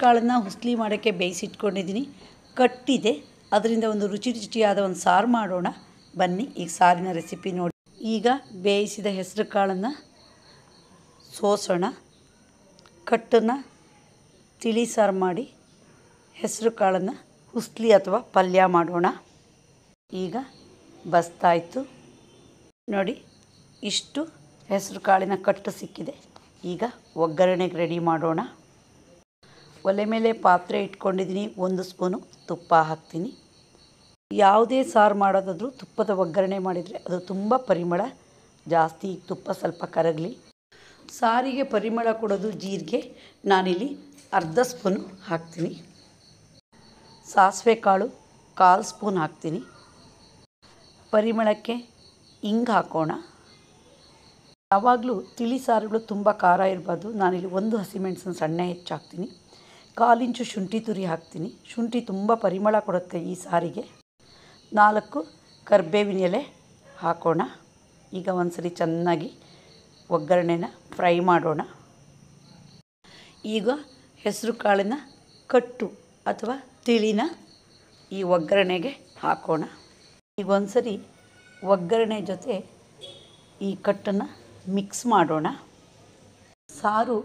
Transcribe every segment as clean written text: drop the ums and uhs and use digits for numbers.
ಕಾಳನ್ನು ಹುಸ್ಲಿ ಮಾಡೋಕ್ಕೆ ಬೇಯಿಸಿಟ್ಕೊಂಡಿದ್ದೀನಿ. ಕಟ್ಟಿದೆ, ಅದರಿಂದ ಒಂದು ರುಚಿಯಾದ ಒಂದು ಸಾರು ಮಾಡೋಣ ಬನ್ನಿ. ಈಗ ಸಾರಿನ ರೆಸಿಪಿ ನೋಡಿ. ಈಗ ಬೇಯಿಸಿದ ಹೆಸರು ಕಾಳನ್ನು ಸೋಸೋಣ. ಕಟ್ಟನ್ನು ತಿಳಿ ಸಾರು ಮಾಡಿ ಹೆಸರು ಕಾಳನ್ನು ಹುಸ್ಲಿ ಅಥವಾ ಪಲ್ಯ ಮಾಡೋಣ. ಈಗ ಬಸ್ತಾಯಿತು ನೋಡಿ, ಇಷ್ಟು ಹೆಸರು ಕಾಳಿನ ಕಟ್ಟು ಸಿಕ್ಕಿದೆ. ಈಗ ಒಗ್ಗರಣೆಗೆ ರೆಡಿ ಮಾಡೋಣ. ಒಲೆ ಮೇಲೆ ಪಾತ್ರೆ ಇಟ್ಕೊಂಡಿದ್ದೀನಿ. 1 ಸ್ಪೂನು ತುಪ್ಪ ಹಾಕ್ತೀನಿ. ಯಾವುದೇ ಸಾರು ಮಾಡೋದಾದರೂ ತುಪ್ಪದ ಒಗ್ಗರಣೆ ಮಾಡಿದರೆ ಅದು ತುಂಬ ಪರಿಮಳ ಜಾಸ್ತಿ. ತುಪ್ಪ ಸ್ವಲ್ಪ ಕರಗಲಿ. ಸಾರಿಗೆ ಪರಿಮಳ ಕೊಡೋದು ಜೀರಿಗೆ. ನಾನಿಲ್ಲಿ ಅರ್ಧ ಸ್ಪೂನು ಹಾಕ್ತೀನಿ. ಸಾಸಿವೆ ಕಾಳು 1/4 ಸ್ಪೂನ್ ಹಾಕ್ತೀನಿ. ಪರಿಮಳಕ್ಕೆ ಹಿಂಗೆ ಹಾಕೋಣ. ಯಾವಾಗಲೂ ತಿಳಿ ಸಾರುಗಳು ತುಂಬ ಖಾರ ಇರಬಾರ್ದು. ನಾನಿಲ್ಲಿ 1 ಹಸಿಮೆಣಸನ್ನು ಸಣ್ಣ ಹೆಚ್ಚಾಕ್ತೀನಿ. 1/4 ಇಂಚು ಶುಂಠಿ ತುರಿ ಹಾಕ್ತೀನಿ. ಶುಂಠಿ ತುಂಬ ಪರಿಮಳ ಕೊಡುತ್ತೆ ಈ ಸಾರಿಗೆ. 4 ಕರಿಬೇವಿನ ಎಲೆ ಹಾಕೋಣ. ಈಗ ಒಂದ್ಸರಿ ಚೆನ್ನಾಗಿ ಒಗ್ಗರಣೆನ ಫ್ರೈ ಮಾಡೋಣ. ಈಗ ಹೆಸರು ಕಾಳಿನ ಕಟ್ಟು ಅಥವಾ ತಿಳಿನ ಈ ಒಗ್ಗರಣೆಗೆ ಹಾಕೋಣ. ಈಗ ಒಂದ್ಸರಿ ಒಗ್ಗರಣೆ ಜೊತೆ ಈ ಕಟ್ಟನ್ನು ಮಿಕ್ಸ್ ಮಾಡೋಣ. ಸಾರು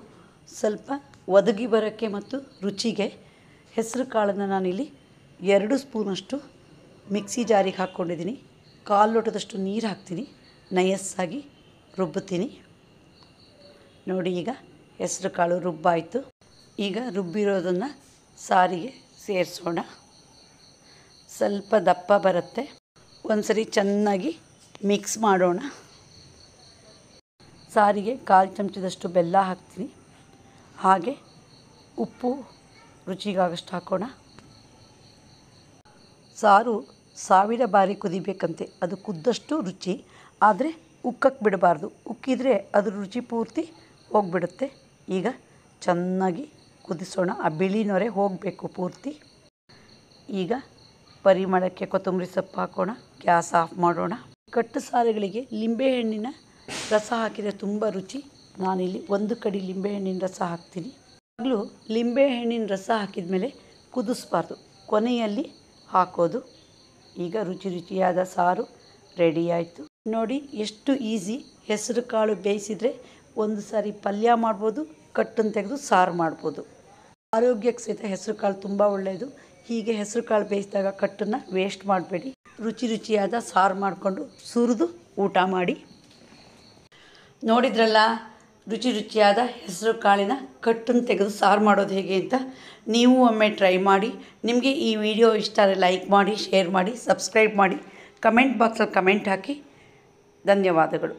ಸ್ವಲ್ಪ ಒದಗಿ ಬರೋಕ್ಕೆ ಮತ್ತು ರುಚಿಗೆ ಹೆಸರು ಕಾಳನ್ನು ನಾನಿಲ್ಲಿ 2 ಸ್ಪೂನಷ್ಟು ಮಿಕ್ಸಿ ಜಾರಿಗೆ ಹಾಕ್ಕೊಂಡಿದ್ದೀನಿ. 1/4 ಲೋಟದಷ್ಟು ನೀರು ಹಾಕ್ತೀನಿ. ನಯಸ್ಸಾಗಿ ರುಬ್ಬುತ್ತೀನಿ ನೋಡಿ. ಈಗ ಹೆಸರು ಕಾಳು ರುಬ್ಬಾಯಿತು. ಈಗ ರುಬ್ಬಿರೋದನ್ನು ಸಾರಿಗೆ ಸೇರಿಸೋಣ. ಸ್ವಲ್ಪ ದಪ್ಪ ಬರುತ್ತೆ. ಒಂದ್ಸರಿ ಚೆನ್ನಾಗಿ ಮಿಕ್ಸ್ ಮಾಡೋಣ. ಸಾರಿಗೆ 1/4 ಚಮಚದಷ್ಟು ಬೆಲ್ಲ ಹಾಕ್ತೀನಿ. ಹಾಗೆ ಉಪ್ಪು ರುಚಿಗಾಗಷ್ಟು ಹಾಕೋಣ. ಸಾರು 1000 ಬಾರಿ ಕುದಿಬೇಕಂತೆ. ಅದು ಕುದ್ದಷ್ಟು ರುಚಿ. ಆದರೆ ಉಕ್ಕಕ್ಕೆ ಬಿಡಬಾರ್ದು. ಉಕ್ಕಿದರೆ ಅದ್ರ ರುಚಿ ಪೂರ್ತಿ ಹೋಗಿಬಿಡುತ್ತೆ. ಈಗ ಚೆನ್ನಾಗಿ ಕುದಿಸೋಣ. ಆ ಬಿಳಿ ನೊರೆ ಹೋಗಬೇಕು ಪೂರ್ತಿ. ಈಗ ಪರಿಮಳಕ್ಕೆ ಕೊತ್ತಂಬರಿ ಸೊಪ್ಪು ಹಾಕೋಣ. ಗ್ಯಾಸ್ ಆಫ್ ಮಾಡೋಣ. ಕಟ್ಟು ಸಾರುಗಳಿಗೆ ಲಿಂಬೆಹಣ್ಣಿನ ರಸ ಹಾಕಿದರೆ ತುಂಬ ರುಚಿ. ನಾನಿಲ್ಲಿ 1 ಕಡಿ ಲಿಂಬೆಹಣ್ಣಿನ ರಸ ಹಾಕ್ತೀನಿ. ಆಗಲೂ ಲಿಂಬೆಹಣ್ಣಿನ ರಸ ಹಾಕಿದ ಮೇಲೆ ಕುದಿಸ್ಬಾರ್ದು, ಕೊನೆಯಲ್ಲಿ ಹಾಕೋದು. ಈಗ ರುಚಿಯಾದ ಸಾರು ರೆಡಿ ಆಯಿತು ನೋಡಿ. ಎಷ್ಟು ಈಸಿ. ಹೆಸರು ಕಾಳು ಬೇಯಿಸಿದರೆ ಒಂದು ಸಾರಿ ಪಲ್ಯ ಮಾಡ್ಬೋದು, ಕಟ್ಟನ್ನು ತೆಗೆದು ಸಾರು ಮಾಡ್ಬೋದು. ಆರೋಗ್ಯಕ್ಕೆ ಸಹಿತ ಹೆಸರು ಕಾಳು ತುಂಬ ಒಳ್ಳೆಯದು. ಹೀಗೆ ಹೆಸರು ಕಾಳು ಬೇಯಿಸಿದಾಗ ಕಟ್ಟನ್ನು ವೇಸ್ಟ್ ಮಾಡಬೇಡಿ. ರುಚಿಯಾದ ಸಾರು ಮಾಡಿಕೊಂಡು ಸುರಿದು ಊಟ ಮಾಡಿ. ನೋಡಿದ್ರಲ್ಲ ರುಚಿಯಾದ ಹೆಸರು ಕಾಳಿನ ಕಟ್ಟನ್ನು ತೆಗೆದು ಸಾರು ಮಾಡೋದು ಹೇಗೆ ಅಂತ. ನೀವು ಒಮ್ಮೆ ಟ್ರೈ ಮಾಡಿ. ನಿಮಗೆ ಈ ವಿಡಿಯೋ ಇಷ್ಟ ಆದರೆ ಲೈಕ್ ಮಾಡಿ, ಶೇರ್ ಮಾಡಿ, ಸಬ್ಸ್ಕ್ರೈಬ್ ಮಾಡಿ, ಕಮೆಂಟ್ ಬಾಕ್ಸಲ್ಲಿ ಕಮೆಂಟ್ ಹಾಕಿ. ಧನ್ಯವಾದಗಳು.